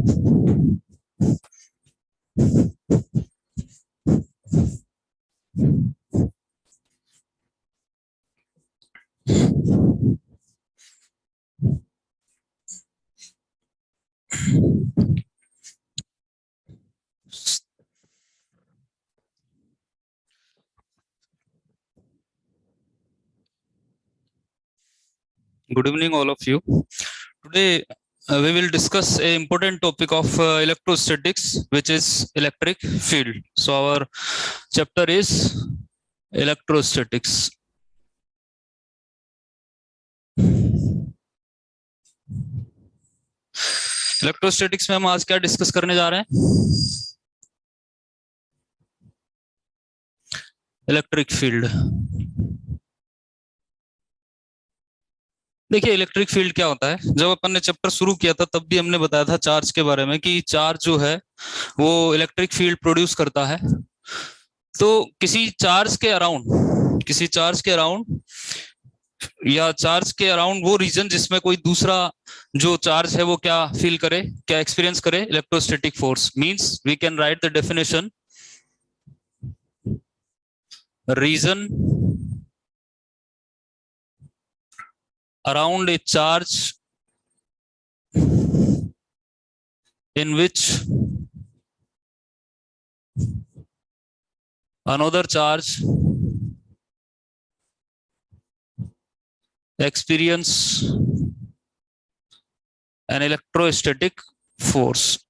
Good evening, all of you. Today, we will discuss a important topic of electrostatics, which is electric field. So, our chapter is electrostatics. Electrostatics में हम आज क्या discuss करने जा रहे हैं? Electric field. देखिए, इलेक्ट्रिक फील्ड क्या होता है? जब अपन ने चैप्टर शुरू किया था तब भी हमने बताया था चार्ज के बारे में कि चार्ज जो है वो इलेक्ट्रिक फील्ड प्रोड्यूस करता है। तो किसी चार्ज के अराउंड या चार्ज के अराउंड वो रीजन जिसमें कोई दूसरा जो चार्ज है वो क्या फील करे, क्या एक्सपीरियंस करे, electrostatic force. Means we can write the definition, region around a charge in which another charge experience an electrostatic force.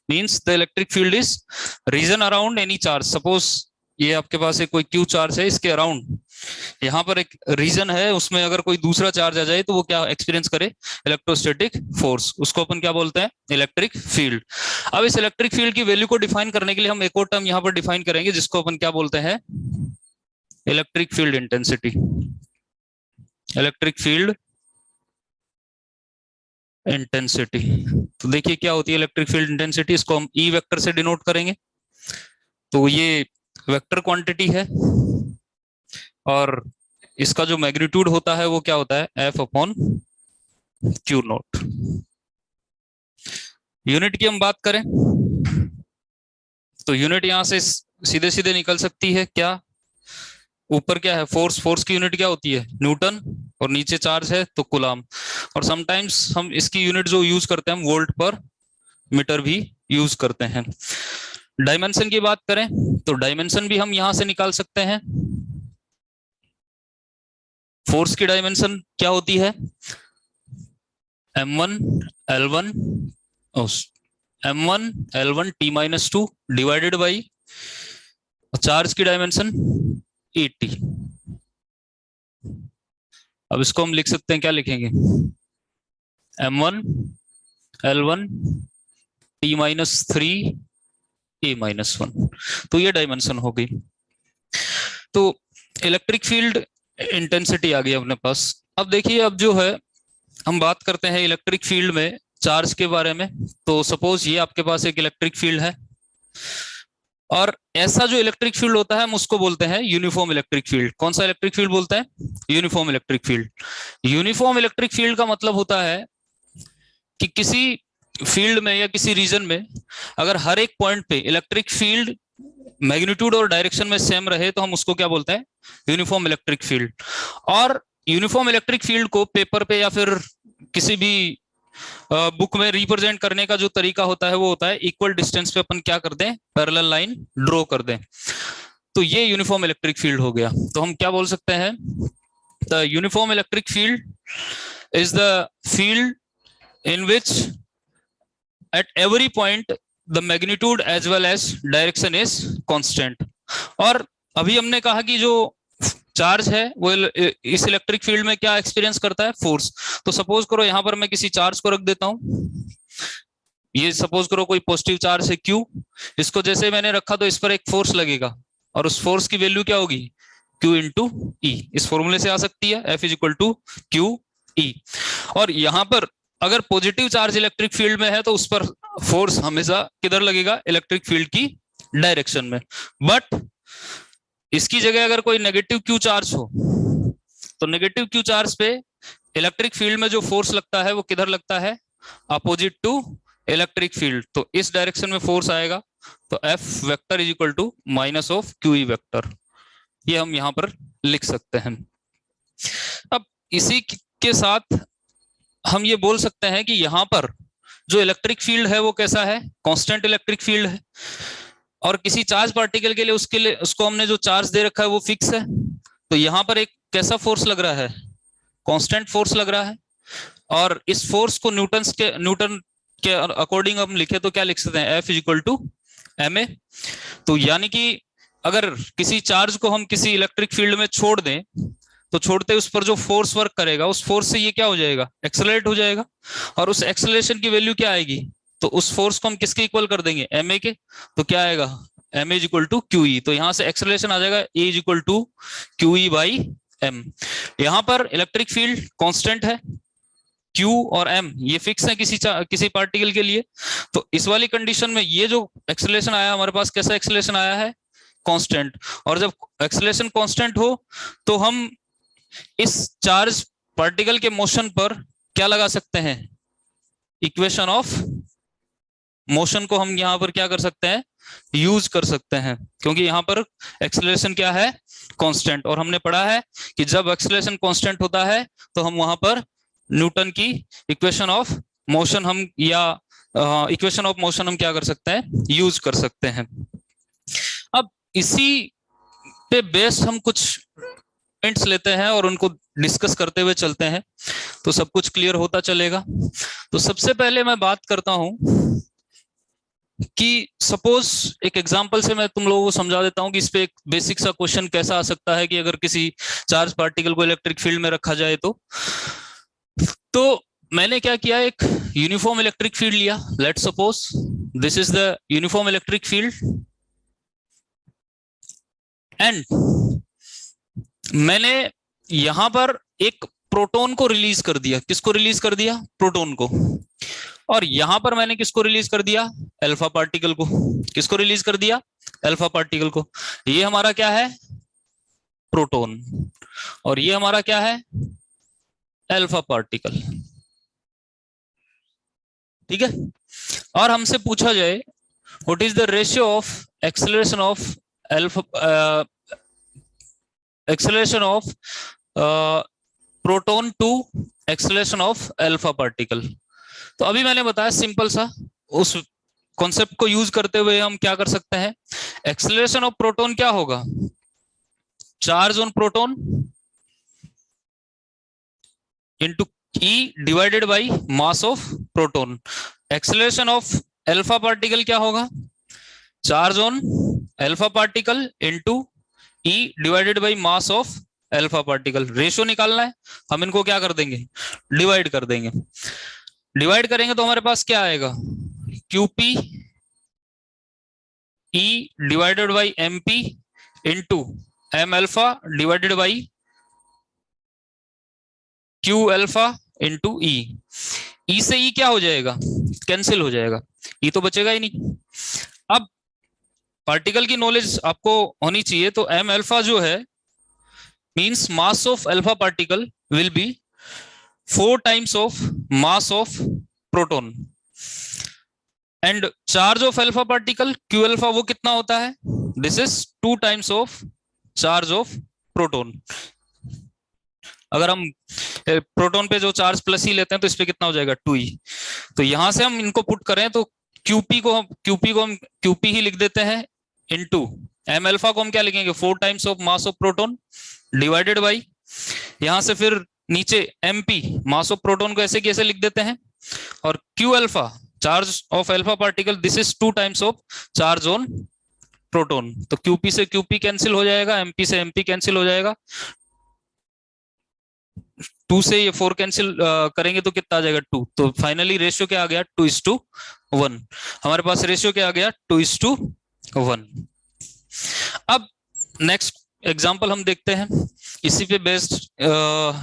Means the electric field is region around any charge. Suppose ये आपके पास एक कोई Q charge है, इसके around यहाँ पर एक reason है, उसमें अगर कोई दूसरा चार्ज आ जाए तो वो क्या एक्सपीरियंस करे, इलेक्ट्रोस्टैटिक फोर्स। उसको अपन क्या बोलते हैं, इलेक्ट्रिक फील्ड। अब इस इलेक्ट्रिक फील्ड की वैल्यू को डिफाइन करने के लिए हम एक और टर्म यहाँ पर डिफाइन करेंगे जिसको अपन क्या बोलते हैं, electric field intensity. Electric field intensity. तो देखिए क्या होती है इलेक्ट्रिक फील्ड इंटेंसिटी, इसको हम ई वेक्टर से डिनोट करेंगे। तो ये वेक्टर क्वांटिटी है और इसका जो मैग्नीट्यूड होता है वो क्या होता है, F upon Q not. Unit की हम बात करें तो यूनिट यहां से सीधे सीधे निकल सकती है। क्या ऊपर क्या है, फोर्स। फोर्स की यूनिट क्या होती है, न्यूटन, और नीचे चार्ज है तो कूलम। और समटाइम्स हम इसकी यूनिट जो यूज करते हैं हम वोल्ट पर मीटर भी यूज करते हैं। डायमेंशन की बात करें तो डायमेंशन भी हम यहां से निकाल सकते हैं। फोर्स की डायमेंशन क्या होती है, m1 l1 m1 l1 t-2 divided by charge की डायमेंशन 80। अब इसको हम लिख सकते हैं, क्या लिखेंगे, m1 l1 t-3 a-1। तो ये डायमेंशन हो गई। तो इलेक्ट्रिक फील्ड इंटेंसिटी आ गई अपने पास। अब देखिए, अब जो है हम बात करते हैं इलेक्ट्रिक फील्ड में चार्ज के बारे में। तो सपोज ये आपके पास एक इलेक्ट्रिक फील्ड है और ऐसा जो इलेक्ट्रिक फील्ड होता है हम उसको बोलते हैं यूनिफॉर्म इलेक्ट्रिक फील्ड। कौन सा इलेक्ट्रिक फील्ड बोलते हैं, uniform electric field. Uniform electric field का मतलब होता है कि किसी फील्ड में या किसी रीजन में अगर हर एक पॉइंट पे इलेक्ट्रिक फील्ड मैग्नीट्यूड और डायरेक्शन में सेम रहे तो हम उसको क्या बोलते हैं, यूनिफॉर्म इलेक्ट्रिक फील्ड। और यूनिफॉर्म इलेक्ट्रिक फील्ड को पेपर पे या फिर किसी भी बुक में रिप्रेजेंट करने का जो तरीका होता है वो होता है इक्वल डिस्टेंस पे अपन क्या कर दें, पैरेलल लाइन ड्रॉ कर दें। तो ये यूनिफॉर्म इलेक्ट्रिक फील्ड हो गया। तो हम क्या बोल सकते हैं, the uniform electric field is the field in which at every point the magnitude as well as direction is constant. और अभी हमने कहा कि जो चार्ज है वो इस इलेक्ट्रिक फील्ड में क्या एक्सपीरियंस करता है, फोर्स। तो सपोज करो यहां पर मैं किसी चार्ज को रख देता हूं, ये सपोज करो कोई पॉजिटिव चार्ज है Q। इसको जैसे मैंने रखा तो इस पर एक फोर्स लगेगा और उस फोर्स की वैल्यू क्या होगी, Q इंटू ई। इस फॉर्मूले से आ सकती है, F is equal to q E. और यहां पर अगर पॉजिटिव चार्ज इलेक्ट्रिक फील्ड में है तो उस पर फोर्स हमेशा किधर लगेगा, इलेक्ट्रिक फील्ड की डायरेक्शन में। बट इसकी जगह अगर कोई नेगेटिव क्यू चार्ज हो तो नेगेटिव क्यू चार्ज पे इलेक्ट्रिक फील्ड में जो फोर्स लगता है वो किधर लगता है, अपोजिट टू इलेक्ट्रिक फील्ड। तो इस डायरेक्शन में फोर्स आएगा, तो F vector is equal to minus of q E vector, ये हम यहां पर लिख सकते हैं। अब इसी के साथ हम ये बोल सकते हैं कि यहां पर जो इलेक्ट्रिक फील्ड है वो कैसा है, कांस्टेंट इलेक्ट्रिक फील्ड है, और किसी चार्ज पार्टिकल के लिए उसके लिए उसको हमने जो चार्ज दे रखा है वो फिक्स है। तो यहां पर एक कैसा फोर्स लग रहा है, कांस्टेंट फोर्स लग रहा है, और इस फोर्स को न्यूटन के अकॉर्डिंग हम लिखे तो क्या लिख सकते हैं, F is equal to m a. तो यानी कि अगर किसी चार्ज को हम किसी इलेक्ट्रिक फील्ड में छोड़ दें तो छोड़ते उस पर जो फोर्स वर्क करेगा उस फोर्स से ये क्या हो जाएगा, एक्सेलरेट हो जाएगा, और उस एक्सेलरेशन की वैल्यू क्या आएगी, तो उस फोर्स को हम किसके इक्वल कर देंगे, एम ए के। तो क्या आएगा, m a is equal to q e. तो यहां से एक्सेलरेशन आ जाएगा a is equal to q e by m. यहां पर इलेक्ट्रिक फील्ड कांस्टेंट है, Q और M ये फिक्स है किसी पार्टिकल के लिए। तो इस वाली कंडीशन में ये जो एक्सेलरेशन आया हमारे पास, कैसा एक्सेलरेशन आया है, कांस्टेंट। और जब एक्सेलरेशन कांस्टेंट हो तो हम इस चार्ज पार्टिकल के मोशन पर क्या लगा सकते हैं, इक्वेशन ऑफ मोशन को हम यहां पर क्या कर सकते हैं, यूज कर सकते हैं, क्योंकि यहां पर एक्सेलरेशन क्या है, कांस्टेंट। और हमने पढ़ा है कि जब एक्सेलरेशन कांस्टेंट होता है तो हम वहां पर न्यूटन की इक्वेशन ऑफ मोशन हम या इक्वेशन ऑफ मोशन हम क्या कर सकते हैं, यूज कर सकते हैं। अब इसी पे बेस्ड हम कुछ पॉइंट्स लेते हैं और उनको डिस्कस करते हुए चलते हैं, तो सब कुछ क्लियर होता चलेगा। तो सबसे पहले मैं बात करता हूं कि सपोज एक एग्जांपल से मैं तुम लोगों को समझा देता हूं कि इस पे एक बेसिक सा क्वेश्चन कैसा आ सकता है कि अगर किसी चार्ज पार्टिकल को इलेक्ट्रिक फील्ड में रखा जाए तो मैंने क्या किया, एक यूनिफॉर्म इलेक्ट्रिक फील्ड लिया। Let suppose this is the uniform electric field and मैंने यहां पर एक प्रोटॉन को रिलीज कर दिया। किसको रिलीज कर दिया, प्रोटॉन को। और यहां पर मैंने किसको रिलीज कर दिया, अल्फा पार्टिकल को। किसको रिलीज कर दिया, अल्फा पार्टिकल को। ये हमारा क्या है, प्रोटॉन, और ये हमारा क्या है, अल्फा पार्टिकल। ठीक है। और हमसे पूछा जाए what is the ratio of acceleration of alpha acceleration of proton to acceleration of alpha particle. तो अभी मैंने बताया सिंपल सा, उस कॉन्सेप्ट को यूज करते हुए हम क्या कर सकते हैं, एक्सेलरेशन ऑफ प्रोटॉन क्या होगा, charge on proton into E divided by mass of proton। Acceleration of alpha particle क्या होगा, charge on alpha particle into E divided by mass of alpha particle. Ratio निकालना है, हम इनको क्या कर देंगे, डिवाइड कर देंगे। डिवाइड करेंगे तो हमारे पास क्या आएगा, QP E divided by MP into M alpha divided by Q alpha into e. E से ई क्या हो जाएगा, कैंसिल हो जाएगा, ई तो बचेगा ही नहीं। अब पार्टिकल की नॉलेज आपको होनी चाहिए, तो एम अल्फा जो है means mass of alpha particle will be 4 times of mass of proton, and charge of alpha particle Q alpha वो कितना होता है, this is 2 times of charge of proton. अगर हम प्रोटॉन पे जो चार्ज प्लस ही लेते हैं तो इस पे कितना हो जाएगा, 2e। तो यहां से हम इनको पुट करें तो QP को हम QP ही लिख देते हैं, इनटू एम अल्फा को हम क्या लिखेंगे, 4 times of mass of proton divided by, यहां से फिर नीचे MP मास ऑफ प्रोटॉन को ऐसे कैसे लिख देते हैं, और Q alpha charge of alpha particle, this is 2 times of charge on proton. तो QP से QP कैंसिल हो जाएगा, MP से MP कैंसिल हो जाएगा, 2 से ये 4 कैंसिल करेंगे तो कितना आ जाएगा, 2। तो फाइनली रेशियो क्या आ गया, 2:1। हमारे पास रेशियो क्या आ गया, 2:1। अब नेक्स्ट एग्जांपल हम देखते हैं, इसी पे बेस्ड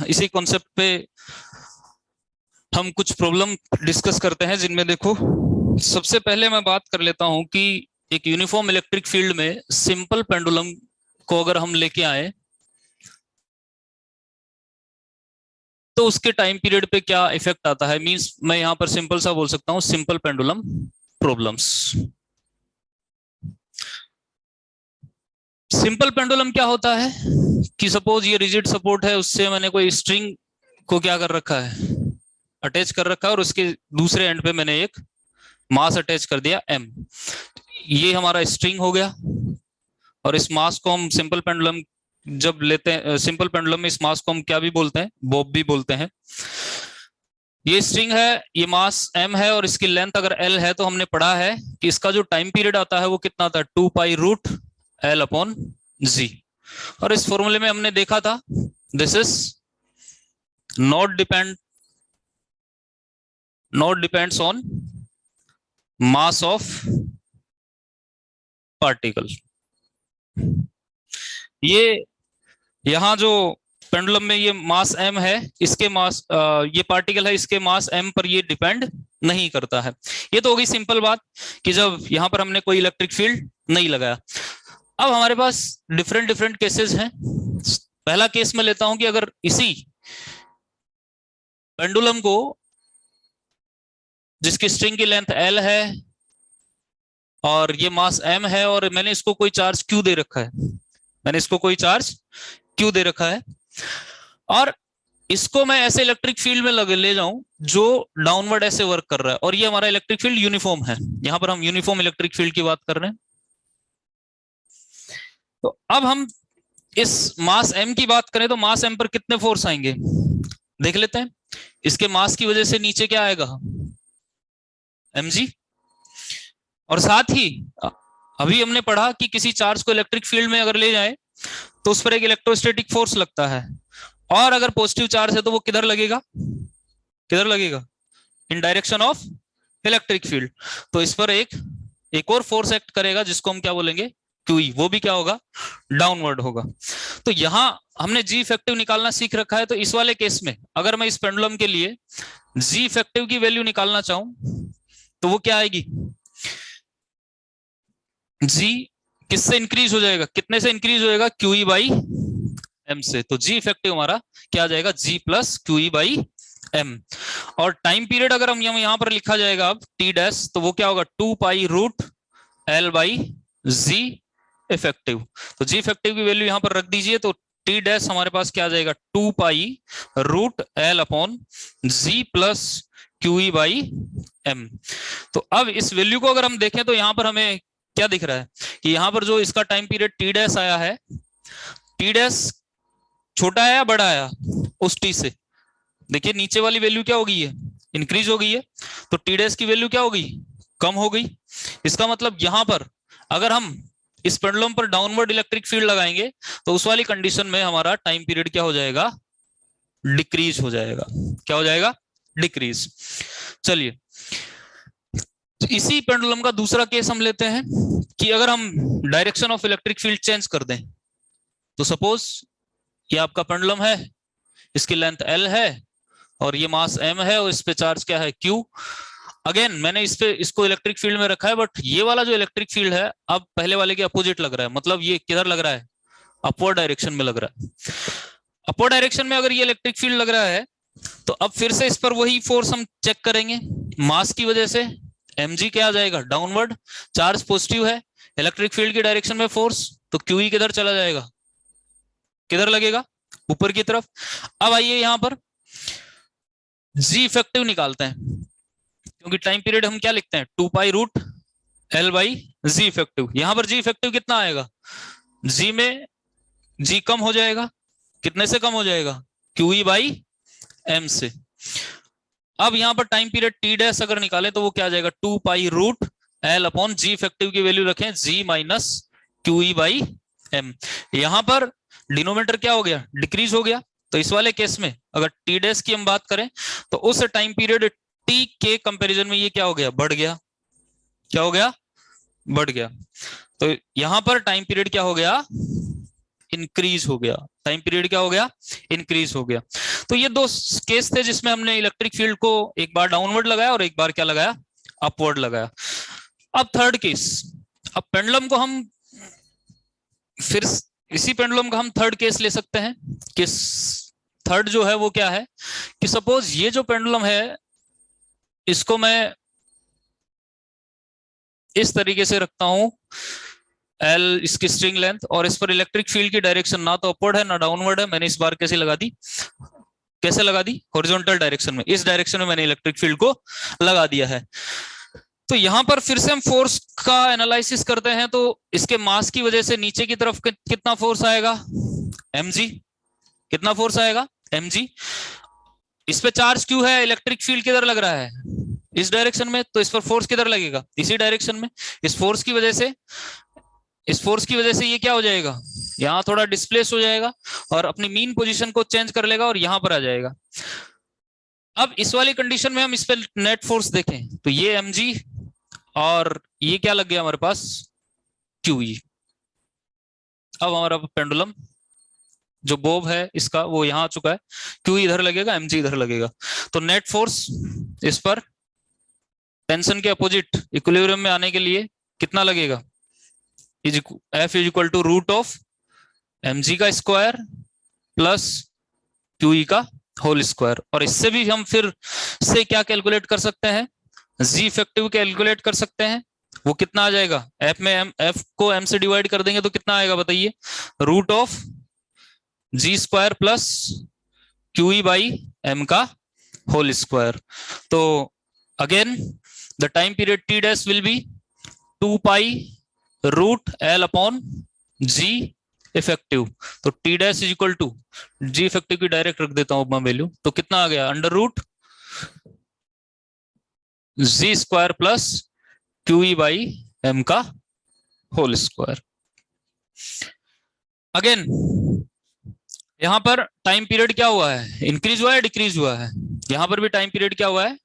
इसी कॉन्सेप्ट पे हम कुछ प्रॉब्लम डिस्कस करते हैं, जिनमें देखो सबसे पहले मैं बात कर लेता हूं कि एक यूनिफॉर्म इलेक्ट्रिक फील्ड में सिंपल पेंडुलम को अगर हम लेके आए तो उसके टाइम पीरियड पे क्या इफेक्ट आता है, मींस मैं यहां पर सिंपल सा बोल सकता हूं simple pendulum problems. Simple pendulum क्या होता है कि सपोज ये रिजिड सपोर्ट है, उससे मैंने कोई स्ट्रिंग को क्या कर रखा है, अटैच कर रखा है, और उसके दूसरे एंड पे मैंने एक मास अटैच कर दिया m। ये हमारा स्ट्रिंग हो गया, और इस मास को हम सिंपल पेंडुलम जब लेते हैं, सिंपल पेंडुलम में इस मास को हम क्या भी बोलते हैं, बॉब भी बोलते हैं। ये स्ट्रिंग है, ये मास m है, और इसकी लेंथ अगर l है, तो हमने पढ़ा है कि इसका जो टाइम पीरियड आता है वो कितना आता है, 2 पाई रूट l अपॉन जी। और इस फॉर्मूले में हमने देखा था this is not depends on mass of particle. ये यहां जो पेंडुलम में ये मास m है, इसके मास ये पार्टिकल है, इसके मास m पर ये डिपेंड नहीं करता है। ये तो होगी सिंपल बात कि जब यहां पर हमने कोई इलेक्ट्रिक फील्ड नहीं लगाया। अब हमारे पास डिफरेंट डिफरेंट केसेस हैं। पहला केस मैं लेता हूं कि अगर इसी पेंडुलम को, जिसकी स्ट्रिंग की लेंथ l है और ये मास m है, और मैंने इसको कोई चार्ज q दे रखा है, मैंने इसको कोई चार्ज q दे रखा है, और इसको मैं ऐसे इलेक्ट्रिक फील्ड में ले जाऊं जो डाउनवर्ड ऐसे वर्क कर रहा है, और ये हमारा इलेक्ट्रिक फील्ड यूनिफॉर्म है। यहां पर हम यूनिफॉर्म इलेक्ट्रिक फील्ड की बात कर रहे हैं। तो अब हम इस मास m की बात करें तो मास m पर कितने फोर्स आएंगे देख लेते हैं। इसके मास की वजह से नीचे क्या आएगा, mg। और साथ ही अभी हमने पढ़ा कि किसी चार्ज को इलेक्ट्रिक फील्ड में अगर ले जाए तो उस पर एक इलेक्ट्रोस्टैटिक फोर्स लगता है, और अगर पॉजिटिव चार्ज है तो वो किधर लगेगा, किधर लगेगा, इन डायरेक्शन ऑफ इलेक्ट्रिक फील्ड। तो इस पर एक और फोर्स एक्ट करेगा जिसको हम क्या बोलेंगे, QE, वो भी क्या होगा, डाउनवर्ड होगा। तो यहां हमने जी इफेक्टिव निकालना सीख रखा है। तो इस वाले केस में अगर मैं इस पेंडुलम के लिए जी इफेक्टिव की वैल्यू निकालना चाहूं तो वो क्या आएगी, जी किससे इंक्रीज हो जाएगा, कितने से इंक्रीज हो जाएगा, QE बाई m से। तो जी इफेक्टिव हमारा क्या आ जाएगा, G plus QE by m। और टाइम पीरियड अगर हम यहां पर लिखा जाएगा अब T डैश, तो वो क्या होगा, 2 pi root L by g effective. तो जी इफेक्टिव की वैल्यू यहां पर रख दीजिए, तो T डैश हमारे पास क्या आ जाएगा, 2 pi root L upon g plus QE by m। तो अब इस वैल्यू को अगर हम देखें तो यहां पर हमें क्या दिख रहा है कि यहां पर जो इसका टाइम पीरियड T डैश आया है, T डैश छोटा है या बड़ा आया उस T से, देखिए नीचे वाली वैल्यू क्या हो गई है, इंक्रीज हो गई है। तो T डैश की वैल्यू क्या हो गई, कम हो गई। इसका मतलब यहां पर अगर हम इस पेंडुलम पर डाउनवर्ड इलेक्ट्रिक फील्ड लगाएंगे तो उस वाली कंडीशन में हमारा टाइम पीरियड क्या हो जाएगा, डिक्रीज हो जाएगा। क्या हो जाएगा, डिक्रीज। चलिए इसी पेंडुलम का दूसरा केस हम लेते हैं कि अगर हम direction of electric field change कर दें। तो सपोज ये आपका पेंडुलम है, इसकी लेंथ l है और ये मास m है, और इस पे चार्ज क्या है, q। अगेन मैंने इस पे इसको इलेक्ट्रिक फील्ड में रखा है, बट ये वाला जो इलेक्ट्रिक फील्ड है अब पहले वाले के अपोजिट लग रहा है, मतलब ये किधर लग रहा है, अपवर्ड डायरेक्शन में लग रहा है। अपवर्ड डायरेक्शन में अगर ये इलेक्ट्रिक फील्ड लग रहा है तो अब फिर से इस पर वही फोर्स हम चेक करेंगे। मास की वजह से mg क्या आ जाएगा, डाउनवर्ड, चार्ज पॉजिटिव है, इलेक्ट्रिक फील्ड की डायरेक्शन में फोर्स, तो QE किधर चला जाएगा, किधर लगेगा, ऊपर की तरफ। अब आइए यहां पर जी इफेक्टिव निकालते हैं, क्योंकि टाइम पीरियड हम क्या लिखते हैं, 2 pi root L by g effective. यहां पर जी इफेक्टिव कितना आएगा, जी में जी कम हो जाएगा, कितने से कम हो जाएगा, QE बाई m से। अब यहां पर टाइम पीरियड T डैश अगर निकालें तो वो क्या आ जाएगा, 2 pi root L upon G effective की वैल्यू रखें G minus QE by m। यहां पर डिनोमिनेटर क्या हो गया, डिक्रीज हो गया। तो इस वाले केस में अगर T डैश की हम बात करें तो उस टाइम पीरियड T के कंपैरिजन में ये क्या हो गया, बढ़ गया। क्या हो गया, बढ़ गया। तो यहां पर टाइम पीरियड क्या हो गया, इंक्रीज हो गया। टाइम पीरियड क्या हो गया, इंक्रीज हो गया। तो ये दो केस थे जिसमें हमने इलेक्ट्रिक फील्ड को एक बार डाउनवर्ड लगाया और एक बार क्या लगाया, अपवर्ड लगाया। अब थर्ड केस, अब पेंडुलम को हम फिर इसी पेंडुलम का हम थर्ड केस ले सकते हैं कि थर्ड जो है वो क्या है कि सपोज ये जो पेंडुलम है इसको मैं इस तरीके से रखता हूं, एल इसकी स्ट्रिंग लेंथ, और इस पर इलेक्ट्रिक फील्ड की डायरेक्शन ना तो अपवर्ड है ना डाउनवर्ड है। मैंने इस बार कैसे लगा दी, कैसे लगा दी, हॉरिजॉन्टल डायरेक्शन में, इस डायरेक्शन में मैंने इलेक्ट्रिक फील्ड को लगा दिया है। तो यहां पर फिर से हम फोर्स का एनालिसिस करते हैं, तो इसके मास की वजह से नीचे की तरफ कितना फोर्स आएगा, mg, कितना फोर्स आएगा mg। इस पे चार्ज क्यों है, इलेक्ट्रिक फील्ड किधर लग रहा है, इस डायरेक्शन में, तो इस पर फोर्स किधर लगेगा, इसी डायरेक्शन में। इस फोर्स की वजह से, इस फोर्स की वजह से ये क्या हो जाएगा, यहां थोड़ा डिस्प्लेस हो जाएगा और अपनी मीन पोजीशन को चेंज कर लेगा और यहां पर आ जाएगा। अब इस वाली कंडीशन में हम इस पे नेट फोर्स देखें तो ये mg और ये क्या लग गया हमारे पास, QE। अब हमारा पेंडुलम जो बोब है इसका वो यहां आ चुका है, QE इधर लगेगा, mg इधर लगेगा। तो नेट फोर्स इस पर टेंशन के अपोजिट इक्विलिब्रियम में आने के लिए कितना लगेगा, F is equal to root of mg का स्क्वायर प्लस QE का होल स्क्वायर। और इससे भी हम फिर से क्या कैलकुलेट कर सकते हैं, जी इफेक्टिव कैलकुलेट कर सकते हैं। वो कितना आ जाएगा, एफ में एफ को एम से डिवाइड कर देंगे तो कितना आएगा बताइए, root of G square plus QE by M का होल स्क्वायर। तो again the time period T dash will be 2 pi root L upon G effective. तो T dash is equal to G effective की direct रख देता हूं मैं value, तो कितना आ गया, under root G square plus QE by M का होल स्क्वायर। अगेन यहां पर टाइम पीरियड क्या हुआ है, इंक्रीज हुआ है डिक्रीज हुआ है, यहां पर भी टाइम पीरियड क्या हुआ है,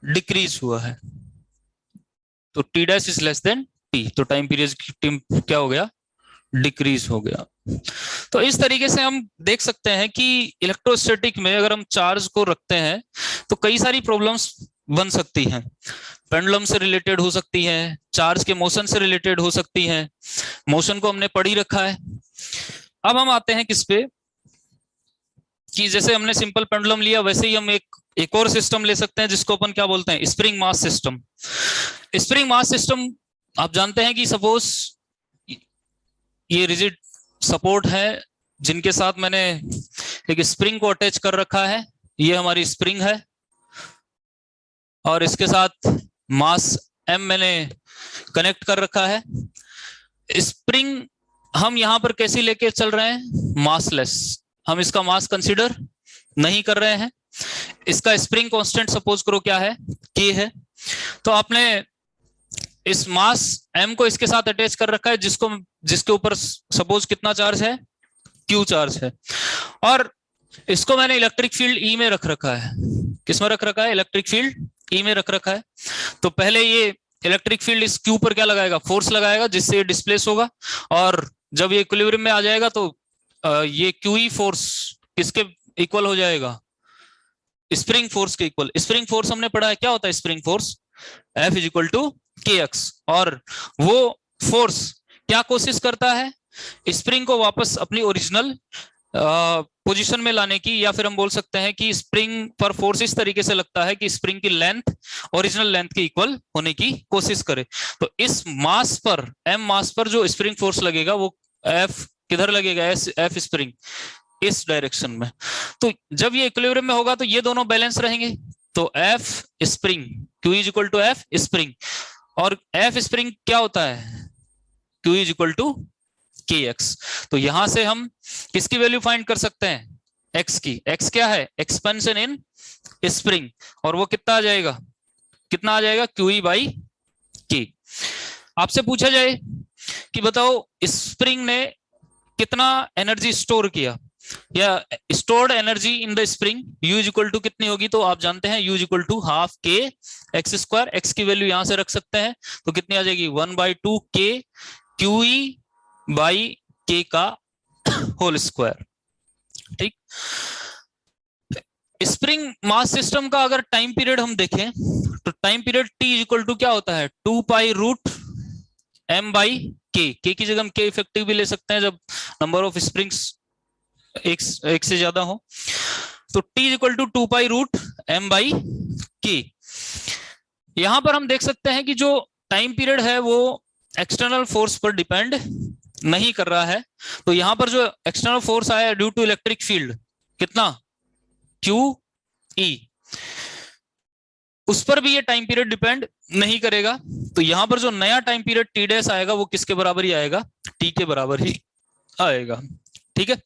डिक्रीज हुआ है। तो T dash is less than T, तो टाइम पीरियड क्या हो गया, डिक्रीज हो गया। तो इस तरीके से हम देख सकते हैं कि इलेक्ट्रोस्टैटिक में अगर हम चार्ज को रखते हैं तो कई सारी प्रॉब्लम्स बन सकती हैं, पेंडुलम से रिलेटेड हो सकती हैं, चार्ज के मोशन से रिलेटेड हो सकती हैं। मोशन को हमने पढ़ ही रखा है। अब हम आते हैं किस पे, कि जैसे हमने सिंपल पेंडुलम लिया वैसे ही हम एक और सिस्टम ले सकते हैं जिसको अपन क्या बोलते हैं, spring mass system. Spring mass system आप जानते हैं कि सपोज ये रिजिड सपोर्ट है जिनके साथ मैंने एक स्प्रिंग को अटैच कर रखा है, ये हमारी स्प्रिंग है और इसके साथ मास m मैंने कनेक्ट कर रखा है। स्प्रिंग हम यहां पर कैसे लेके चल रहे हैं, मासलेस, हम इसका मास कंसीडर नहीं कर रहे हैं। इसका स्प्रिंग कांस्टेंट सपोज करो क्या है, k है। तो आपने इस मास m को इसके साथ अटैच कर रखा है जिसके ऊपर सपोज कितना चार्ज है, q चार्ज है, और इसको मैंने इलेक्ट्रिक फील्ड E में रख रखा है। किस में रख रखा है, इलेक्ट्रिक फील्ड E में रख रखा है। तो पहले ये इलेक्ट्रिक फील्ड इस Q पर क्या लगाएगा, फोर्स लगाएगा, जिससे ये डिस्प्लेस होगा, और जब ये इक्विलिब्रियम में आ जाएगा तो ये QE फोर्स किसके इक्वल हो जाएगा, स्प्रिंग फोर्स के इक्वल। स्प्रिंग फोर्स हमने पढ़ा है क्या होता है, spring force F is equal to KX। और वो फोर्स क्या कोशिश करता है, स्प्रिंग को वापस अपनी ओरिजिनल पोजीशन में लाने की, या फिर हम बोल सकते हैं कि स्प्रिंग पर फोर्स इस तरीके से लगता है कि स्प्रिंग की लेंथ ओरिजिनल लेंथ के इक्वल होने की कोशिश करे। तो इस मास पर, m मास पर जो स्प्रिंग फोर्स लगेगा वो F किधर लगेगा, F स्प्रिंग इस डायरेक्शन में। तो जब ये इक्विलिब्रियम में होगा तो ये दोनों बैलेंस रहेंगे। तो F spring Q is equal to F spring, और F स्प्रिंग क्या होता है, Q is equal to KX। तो यहां से हम किसकी वैल्यू फाइंड कर सकते हैं, X की। X क्या है, एक्सपेंशन इन स्प्रिंग, और वो कितना आ जाएगा, कितना आ जाएगा, QE बाई K। आपसे पूछा जाए कि बताओ स्प्रिंग ने कितना एनर्जी स्टोर किया, या stored energy in the spring U is equal to कितनी होगी, तो आप जानते हैं U is equal to half K X square. X की वैल्यू यहां से रख सकते हैं तो कितनी आ जाएगी, 1/2 K QE बाई K का होल स्क्वायर। ठीक, स्प्रिंग मास सिस्टम का अगर टाइम पीरियड हम देखें तो time period T is equal to क्या होता है, 2 पाई रूट m बाई के की जगह हम के इफेक्टिव भी ले सकते हैं जब नंबर ऑफ स्प्रिंग्स एक से ज्यादा हो। तो t is equal to 2 pi root m by K. यहां पर हम देख सकते हैं कि जो टाइम पीरियड है वो एक्सटर्नल फोर्स पर डिपेंड नहीं कर रहा है। तो यहां पर जो एक्सटर्नल फोर्स आया ड्यू टू इलेक्ट्रिक फील्ड कितना क्यू ई, उस पर भी ये टाइम पीरियड डिपेंड नहीं करेगा। तो यहां पर जो नया टाइम पीरियड टी डैश आएगा वो किसके बराबर ही आएगा, टी के बराबर ही आएगा। ठीक है,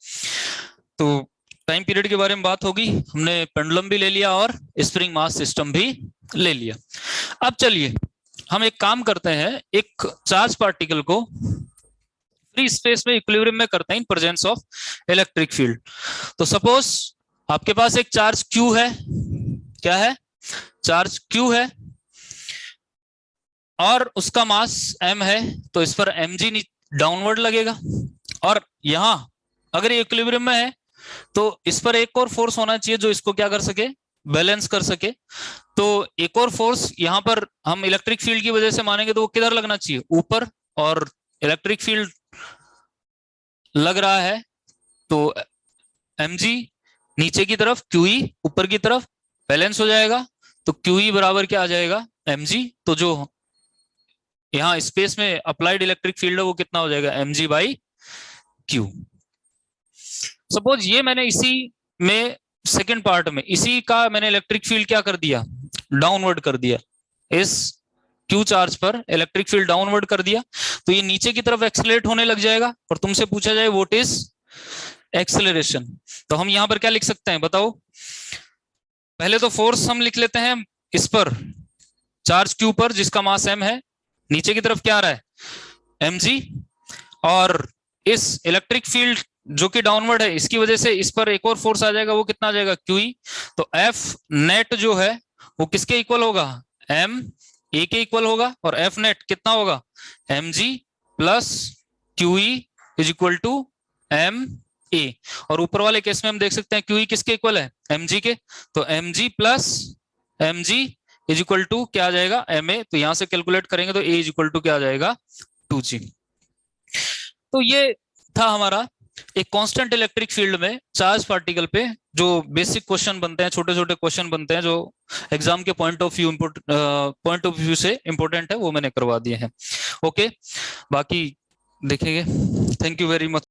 तो टाइम पीरियड के बारे में बात होगी, हमने पेंडुलम भी ले लिया और स्प्रिंग मास सिस्टम भी ले लिया। अब चलिए हम एक काम करते हैं, एक चार्ज पार्टिकल को फ्री स्पेस में इक्विलिब्रियम में करते हैं in presence of electric field. तो सपोज आपके पास एक चार्ज Q है, क्या है, चार्ज Q है और उसका मास m है, तो इस पर mg डाउनवर्ड लगेगा। और यहां अगर ये इक्विलिब्रियम में है तो इस पर एक और फोर्स होना चाहिए जो इसको क्या कर सके, बैलेंस कर सके। तो एक और फोर्स यहां पर हम इलेक्ट्रिक फील्ड की वजह से मानेंगे तो वो किधर लगना चाहिए, ऊपर, और इलेक्ट्रिक फील्ड लग रहा है तो mg नीचे की तरफ, QE ऊपर की तरफ, बैलेंस हो जाएगा। तो QE बराबर क्या आ जाएगा, mg। तो जो यहाँ स्पेस में अप्लाइड इलेक्ट्रिक फील्ड है वो कितना हो जाएगा, mg बाई q। सपोज ये मैंने इसी में सेकेंड पार्ट में इसी का मैंने इलेक्ट्रिक फील्ड क्या कर दिया, डाउनवर्ड कर दिया, इस Q चार्ज पर इलेक्ट्रिक फील्ड डाउनवर्ड कर दिया, तो ये नीचे की तरफ एक्सेलरेट होने लग जाएगा। और तुमसे पूछा जाए व्हाट इज एक्सेलरेशन, तो हम यहां पर क्या लिख सकते हैं बताओ। पहले तो फोर्स हम लिख लेते हैं इस पर, चार्ज Q पर जिसका मास m है, नीचे की तरफ क्या आ रहा है mg, और इस इलेक्ट्रिक फील्ड जो कि डाउनवर्ड है इसकी वजह से इस पर एक और फोर्स आ जाएगा, वो कितना आ जाएगा QE। तो F नेट जो है वो किसके इक्वल होगा, m a के इक्वल होगा, और F नेट कितना होगा, mg plus QE is equal to m a। और ऊपर वाले केस में हम देख सकते हैं QE किसके इक्वल है, mg के, तो mg plus mg is equal to क्या आ जाएगा, ma। तो यहां से कैलकुलेट करेंगे तो a इज इक्वल टू क्या आ जाएगा, 2g। तो ये था हमारा एक कांस्टेंट इलेक्ट्रिक फील्ड में चार्ज पार्टिकल पे जो बेसिक क्वेश्चन बनते हैं, छोटे छोटे क्वेश्चन बनते हैं जो एग्जाम के पॉइंट ऑफ व्यू से इंपॉर्टेंट है, वो मैंने करवा दिए हैं। ओके, बाकी देखेंगे। Thank you very much.